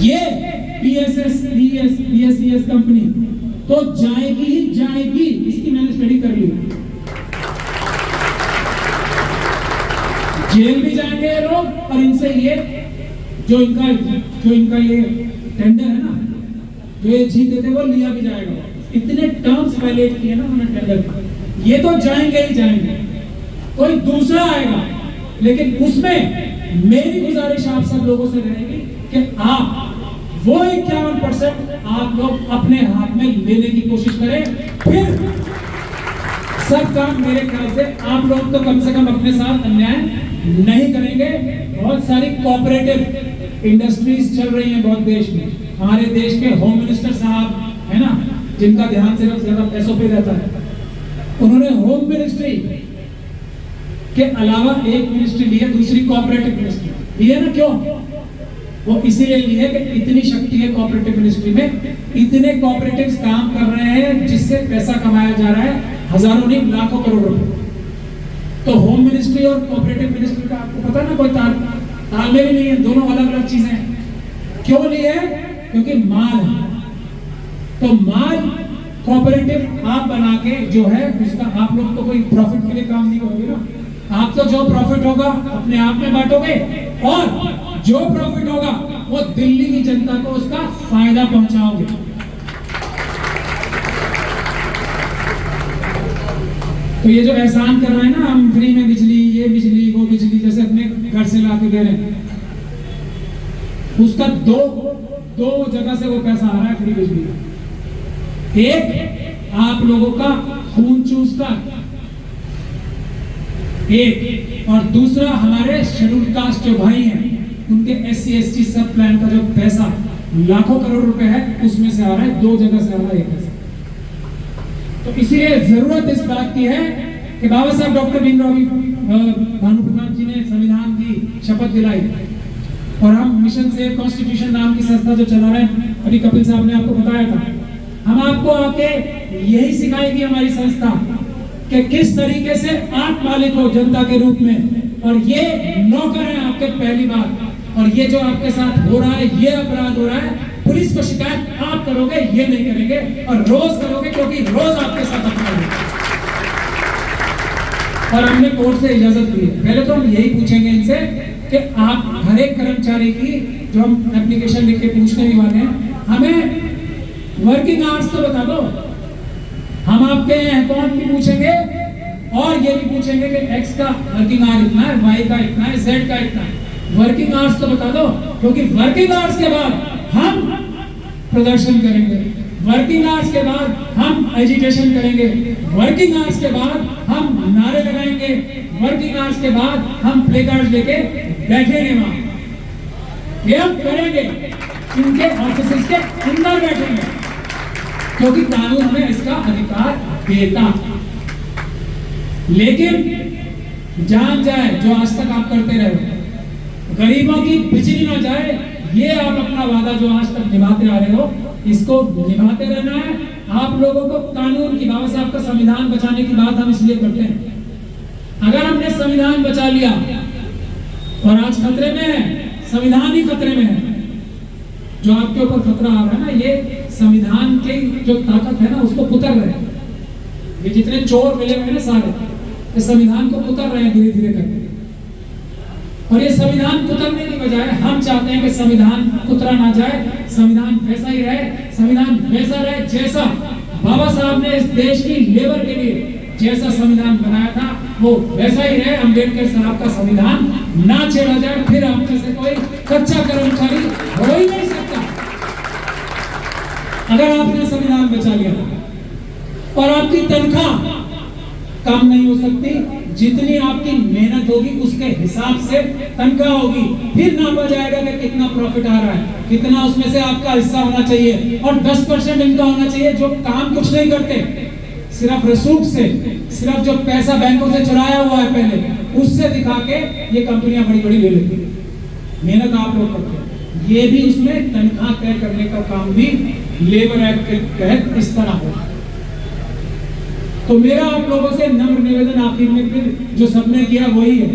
ये BSES company तो जाएगी ही जाएगी, इसकी मैंने स्टडी कर ली। जेल भी जाएंगे ये लोग, और इनसे ये जो इनका ये टेंडर है ना, जो ये जीते थे वो लिया भी जाएगा। इतने टर्म्स वायलेट किए ना उन्होंने टेंडर, ये तो जाएंगे ही जाएंगे। कोई दूसरा आएगा, लेकिन उसमें मेरी गुजारिश आप सब लोगों से रहेगी कि आप वो 51% आप लोग अपने हाथ में लेने की कोशिश करें। फिर सब काम मेरे ख्याल से आप लोग तो कम से कम अपने साथ अन्याय नहीं करेंगे। बहुत सारी कोऑपरेटिव इंडस्ट्रीज चल रही हैं बहुत देश में। हमारे देश के होम मिनिस्टर साहब है ना, जिनका ध्यान सिर्फ ज्यादा पैसों पे रहता है, उन्होंने होम मिनिस्ट्री के अलावा एक मिनिस्ट्री ली है, दूसरी कोऑपरेटिव मिनिस्ट्री ली है ना। क्यों? वो इसीलिए ली है कि इतनी शक्ति है कोऑपरेटिव मिनिस्ट्री में, इतने कोऑपरेटिव्स काम कर रहे हैं जिससे पैसा कमाया जा रहा है, हजारों नहीं लाखों करोड़ रुपए। तो होम मिनिस्ट्री और कोऑपरेटिव मिनिस्ट्री का आपको पता ना कोई तालमेल ही नहीं है, दोनों अलग अलग चीजें हैं। क्यों ली है? क्योंकि माल है। तो माल कोऑपरेटिव आप बना के जो है उसका आप लोग तो कोई प्रॉफिट के लिए काम नहीं करोगे ना। आप तो जो प्रॉफिट होगा अपने आप में बांटोगे, और जो प्रॉफिट होगा वो दिल्ली की जनता को उसका फायदा पहुंचाओगे। तो ये जो एहसान कर रहे हैं ना, हम फ्री में बिजली, ये बिजली, वो बिजली, जैसे अपने घर से ला के दे रहे हैं, उसका दो जगह से वो पैसा आ रहा है फ्री बिजली। एक आप लोगों का खून चूसता, एक, और दूसरा हमारे शेड्यूल कास्ट जो भाई हैं उनके SC/ST सब प्लान का जो पैसा लाखों करोड़ रुपए है उसमें से आ रहा है, दो जगह से आ रहा है एक पैसा। तो इसीलिए जरूरत इस बात की है कि बाबा साहब डॉक्टर भीमराव भानु जी ने संविधान की शपथ दिलाई, और हम मिशन सेव कॉन्स्टिट्यूशन नाम की संस्था जो चला रहे हैं, अभी कपिल साहब ने आपको बताया था, हम आपको आके यही सिखाएगी हमारी संस्था कि किस तरीके से आप मालिक हो जनता के रूप में, और ये नौकर है आपके, पहली बात। और ये जो आपके साथ हो रहा है, ये अपराध हो रहा है, पुलिस को शिकायत आप करोगे, ये नहीं करेंगे, और रोज करोगे, क्योंकि रोज आपके साथ अपराध है। और हमने कोर्ट से इजाजत ली है। पहले तो हम यही पूछेंगे इनसे कि आप हर एक कर्मचारी की, जो हम एप्लीकेशन लिख के पूछने भी वाले हैं, हमें वर्किंग आवर्स तो बता दो। हम आपके अकाउंट भी पूछेंगे, और ये भी पूछेंगे कि एक्स का वर्किंग आवर इतना है, वाई का इतना है, जेड का इतना है। वर्किंग आवर्स तो बता दो, क्योंकि वर्किंग आवर्स के बाद हम प्रदर्शन करेंगे, वर्किंग आवर्स के बाद हम एजिटेशन करेंगे, वर्किंग आवर्स के बाद हम नारे लगाएंगे, वर्किंग आवर्स के बाद हम प्ले कार्ड लेके बैठेंगे वहां। ये हम करेंगे, इनके ऑफिस के अंदर बैठेंगे, क्योंकि कानून हमें इसका अधिकार देता। लेकिन जान जाए जो आज तक आप करते रहे, गरीबों की बिजली ना जाए, ये आप अपना वादा जो आज तक निभाते आ रहे हो, इसको निभाते रहना है। आप लोगों को कानून की, बाबा साहब का संविधान बचाने की बात हम इसलिए करते हैं। अगर हमने संविधान बचा लिया और आज खतरे में है, संविधान ही खतरे में है, जो आपके ऊपर खतरा आ रहा है ना, ये संविधान की जो ताकत है ना उसको पुतर रहे हैं। ये जितने चोर मिले हुए ना सारे, ये संविधान को पुतर रहे हैं धीरे धीरे करके। और ये संविधान कुतरने की बजाय हम चाहते हैं कि संविधान कुतरा ना जाए, संविधान वैसा ही रहे, संविधान वैसा रहे जैसा बाबा साहब ने इस देश की लेबर के लिए जैसा संविधान बनाया था, वो वैसा ही रहे। अम्बेडकर साहब का संविधान ना छेड़ा जाए, फिर हम में से कोई कच्चा कर्मचारी हो ही नहीं सकता। अगर आपने संविधान बचा लिया, और आपकी तनख्वाह कम नहीं हो सकती, जितनी आपकी मेहनत होगी उसके हिसाब से तनख्वाह होगी, फिर नापा जाएगा कि कितना प्रॉफिट आ रहा है, कितना उसमें से आपका हिस्सा होना चाहिए, और 10% इनका होना चाहिए जो काम कुछ नहीं करते, सिर्फ रसूख से, सिर्फ जो पैसा बैंकों से चुराया हुआ है पहले, उससे दिखा के ये कंपनियां बड़ी बड़ी ले लेती है। मेहनत आप लोग करते हैं, ये भी उसमें तनख्वाह तय करने का काम भी लेबर एक्ट के तहत इस तरह होगा। तो मेरा आप लोगों से नम्र निवेदन आखिर में, फिर जो सबने किया वही है,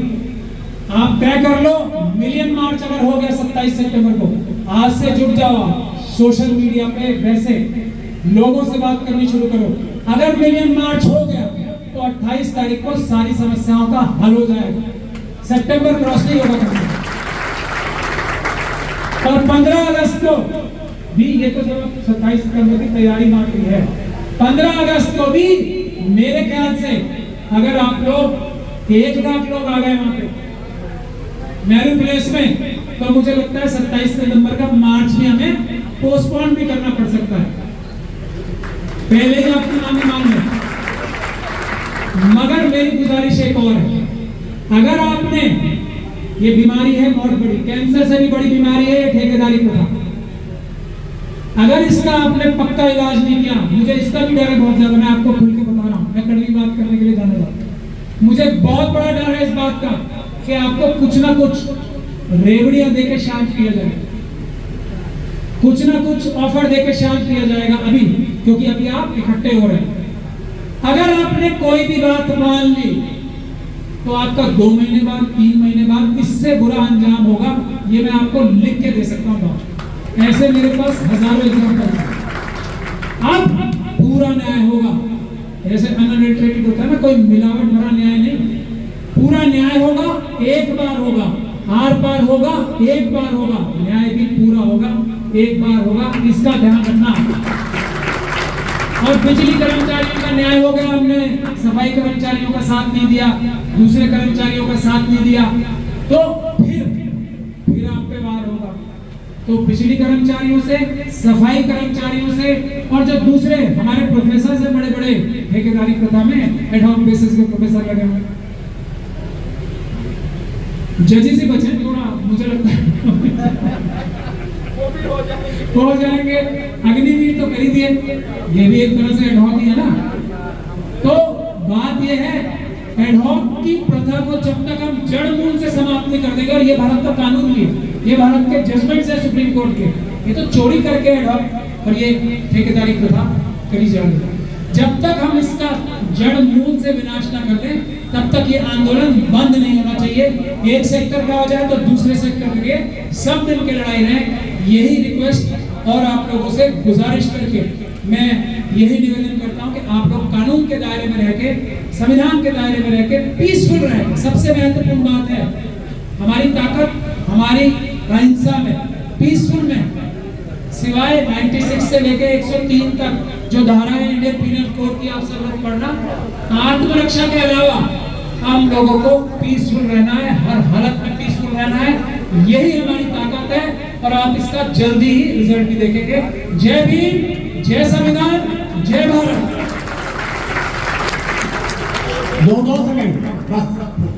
आप तय कर लो। मिलियन मार्च अगर हो गया 27 सितंबर को, आज से जुट जाओ, सोशल मीडिया पे वैसे लोगों से बात करनी शुरू करो। अगर मिलियन मार्च हो गया तो 28 तारीख को सारी समस्याओं का हल हो जाएगा। सितंबर क्रॉस नहीं होगा कभी। और 15 अगस्त को भी, ये तो जब 27 सितंबर की तैयारी मार रही है, 15 अगस्त को भी मेरे ख्याल से अगर आप लोग 1 लाख लोग आ गए वहां पे नेहरू प्लेस में, तो मुझे लगता है 27 सितंबर का मार्च भी हमें पोस्टपोन भी करना पड़ सकता है। पहले ही आपकी मांगे मान लें। मगर मेरी गुजारिश एक और है, अगर आपने, ये बीमारी है बहुत बड़ी, कैंसर से भी बड़ी बीमारी है ये ठेकेदारी प्रथा। अगर इसका आपने पक्का इलाज नहीं किया, मुझे इसका भी डर है बहुत ज्यादा, मैं आपको खुल के बता रहा हूं, मैं कड़वी बात करने के लिए जाने जा रहा हूं। मुझे बहुत बड़ा डर है इस बात का कि आपको कुछ ना कुछ रेवड़ियां देके शांत किया जाएगा, कुछ ना कुछ ऑफर देके शांत किया जाएगा अभी, क्योंकि अभी आप इकट्ठे हो रहे हैं। अगर आपने कोई भी बात मान ली तो आपका 2 महीने बाद, 3 महीने बाद इससे बुरा अंजाम होगा, ये मैं आपको लिख के दे सकता हूँ। ऐसे मेरे पास हजारों एग्जाम्पल हैं। अब पूरा न्याय होगा, ऐसे अनअडल्टरेटेड होता है ना, कोई मिलावट भरा न्याय नहीं, पूरा न्याय होगा, एक बार होगा, आर पार होगा, एक बार होगा, न्याय भी पूरा होगा, एक बार होगा, इसका ध्यान रखना। और बिजली कर्मचारियों का न्याय हो गया, हमने सफाई कर्मचारियों का साथ नहीं दिया, दूसरे कर्मचारियों का साथ नहीं दिया, तो फिर आप पे वार होगा। तो बिजली कर्मचारियों से, सफाई कर्मचारियों से, और जो दूसरे हमारे प्रोफेसर से बड़े बड़े ठेकेदारी प्रथा में एड हॉक बेसिस के प्रोफेसर लगे हुए, जजेस ही बचे थोड़ा, मुझे लगता है हो जाएंगे। अग्निवीर तो कर ही दिए, ये भी एक तरह से एडहॉक ही है ना। तो बात ये है, एडहॉक की प्रथा को जब तक हम जड़ मूल से समाप्त नहीं कर देंगे, और ये भारत का कानून भी है, ये भारत के जजमेंट है सुप्रीम कोर्ट के, ये तो चोरी करके एडहॉक और ये ठेकेदारी प्रथा करी जा रही है। जब तक हम इसका जड़ मूल से विनाश ना कर दें, तब तक ये आंदोलन बंद नहीं होना चाहिए। एक सेक्टर का हो जाए तो दूसरे सेक्टर के लिए सब मिल के लड़ाई रहे, यही रिक्वेस्ट और आप लोगों से गुजारिश करके मैं यही निवेदन करता हूं कि आप लोग कानून के दायरे में रह के, संविधान के दायरे में रह के पीसफुल रहें। सबसे महत्वपूर्ण बात है, हमारी ताकत हमारी अहिंसा में, पीसफुल में, सिवाय 96 से लेके 103 तक जो धाराएं इंडियन पीनल कोड की आप सब लोग पढ़ना, आत्मरक्षा के अलावा हम लोगों को पीसफुल रहना है, हर हालत में पीसफुल रहना है, यही हमारी ताकत है। और आप इसका जल्दी ही रिजल्ट भी देखेंगे। जय भीम, जय संविधान, जय भारत। 2 सेकंड बस।